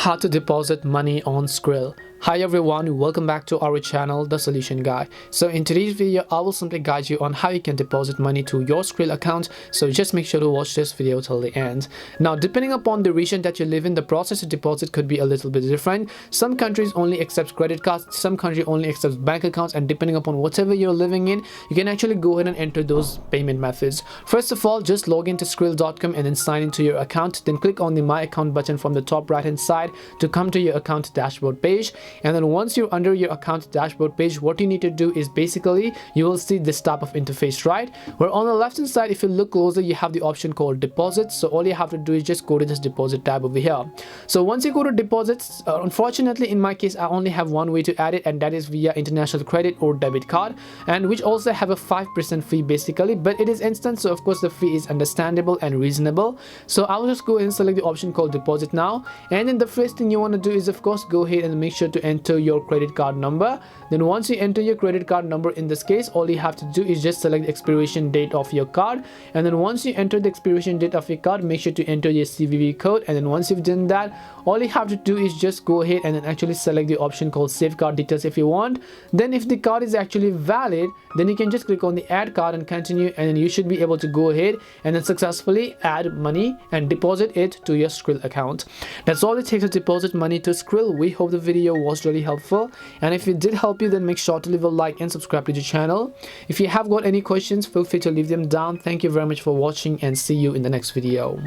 How to deposit money on Skrill. Hi everyone, welcome back to our channel, The Solution Guy. So in today's video, I will simply guide you on how you can deposit money to your Skrill account. So just make sure to watch this video till the end. Now, depending upon the region that you live in, the process to deposit could be a little bit different. Some countries only accept credit cards, some countries only accept bank accounts, and depending upon whatever you're living in, you can actually go ahead and enter those payment methods. First of all, just log into skrill.com and then sign into your account. Then click on the My Account button from the top right hand side to come to your account dashboard page. And then once you're under your account dashboard page, what you need to do is basically you will see this type of interface, right? Where on the left hand side, if you look closer, you have the option called deposits. So all you have to do is just go to this deposit tab over here. So once you go to deposits, unfortunately in my case, I only have one way to add it, and that is via international credit or debit card, and which also have a 5% fee basically, but it is instant, so of course the fee is understandable and reasonable. So I'll just go ahead and select the option called deposit now, and then the first thing you want to do is of course go ahead and make sure to enter your credit card number. Then once you enter your credit card number, in this case all you have to do is just select the expiration date of your card, and then once you enter the expiration date of your card, make sure to enter your CVV code. And then once you've done that, all you have to do is just go ahead and then actually select the option called save card details if you want. Then if the card is actually valid, then you can just click on the add card and continue, and then you should be able to go ahead and then successfully add money and deposit it to your Skrill account. That's all it takes to deposit money to Skrill. We hope the video was really helpful, and if it did help you, then make sure to leave a like and subscribe to the channel. If you have got any questions, feel free to leave them down. Thank you very much for watching, and see you in the next video.